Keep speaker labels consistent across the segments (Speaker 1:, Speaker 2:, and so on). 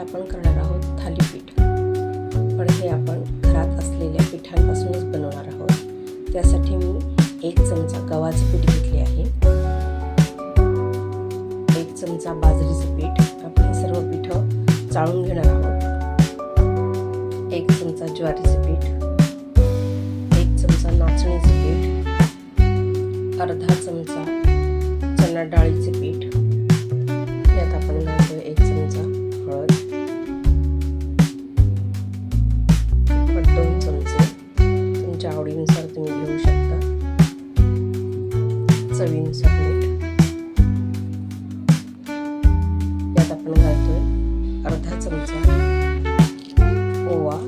Speaker 1: आपण करणार आहोत थालीपीठ, पण हे आपण घरात असलेल्या पिठांपासूनच बनवणार आहोत। त्यासाठी मी 1 चमचा गव्हाचे पीठ घेतले आहे, 1 चमचा बाजरीचे पीठ, आपण हे सर्व पीठ चाळून घेणार आहोत, 1 चमचा ज्वारीचे पीठ, 1 चमचा नाचणीचे पीठ, अर्धा चमचा चणा डाळीचे पीठ, यात आपण घालतोय 1 चमचा हळद, 2 चमचे तुमच्या आवडीनुसार तुम्ही घेऊ शकता, चवीनुसार मीठ, यात आपण घालतोय अर्धा चमचा ओवा,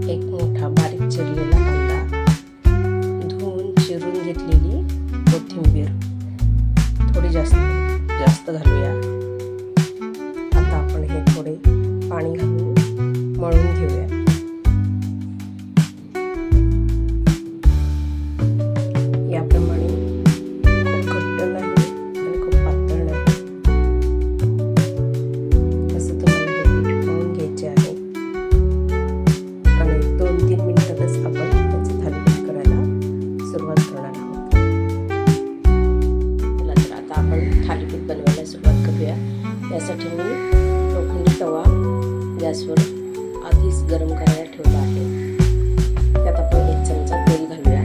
Speaker 1: 1 मोठा बारीक चिरलेला कांदा, धुवून चिरून घेतलेली कोथिंबीर, थोडी जास्त घालूया। आता आपण हे थोडे पाणी घालून मळून घेऊया। याप्रमाणे खूप घट्ट नाही आणि खूप पातळ नाही, असं तुम्हाला हे पीठ मळून घ्यायचे आहे आणि 2-3 मिनिटातच आपण त्याचं थालीपीठ करायला सुरुवात करणार आहोत। चला तर आता आपण थालीपीठ बनवायला सुरुवात करूया। यासाठी मी लोखंडी तवा गॅसवर आधीच गरम करायला ठेवला आहे। त्यात आपण 1 चमचा तेल घालूया,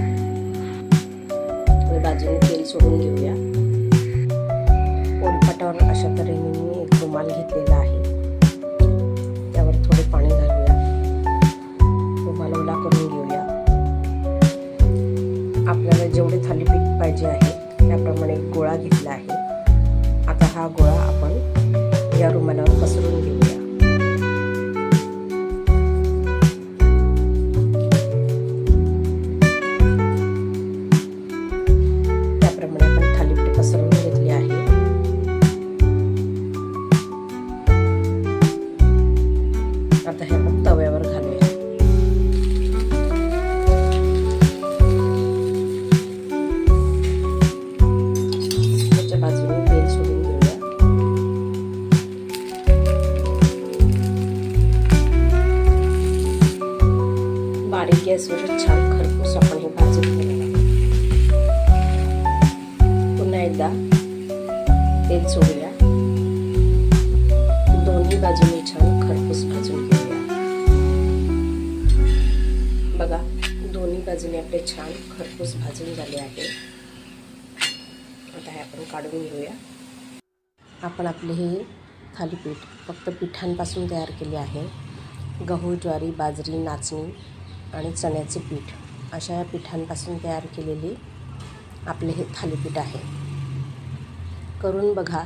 Speaker 1: बाजूने तेल सोडून घेऊया। पोलपाटावर अशा तऱ्हेने मी एक रुमाल घेतलेला आहे, त्यावर थोडे पाणी घालूया, रुमाल ओला करून घेऊया। आपल्याला जेवढे थालीपीठ पाहिजे आहे त्याप्रमाणे गोळा घेतला आहे। आता हा गोळा आपण या रुमालावर पसरून घेऊया। त्याप्रमाणे आपण थालीपीठ पसरवून घेतले आहे। आता हे आपण तव्यावर घालूया। त्याच्या बाजूने तेल सोडून घेऊया। बारीक गॅसवर छान खरपूस आपण हे भाजून घेऊया। पुन्हा एकदा तेल सोडूया, दोन्ही बाजूने छान खरपूस भाजून घेऊया। बघा, दोन्ही बाजूने आपले छान खरपूस भाजून झाले आहे। आता हे आपण काढून घेऊया। आपण आपले हे थालीपीठ फक्त पिठांपासून तयार केले आहे। गहू, ज्वारी, बाजरी, नाचणी आणि चण्याचे पीठ अशा या पिठांपासून तयार केलेले आपले हे थालीपीठ आहे। करून बघा,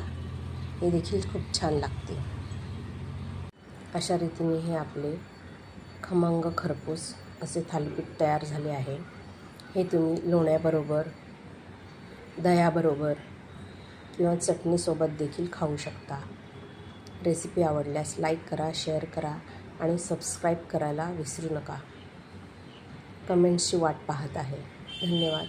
Speaker 1: हे देखील खूप छान लागते। अशा रीतीने हे आपले खमंग खरपूस असे थालीपीठ तयार झाले आहे। हे तुम्ही लोण्याबरोबर, दह्याबरोबर किंवा चटणीसोबत देखील खाऊ शकता। रेसिपी आवडल्यास लाईक करा, शेअर करा आणि सबस्क्राईब करायला विसरू नका। कमेंट्सची वाट पाहत आहे। धन्यवाद।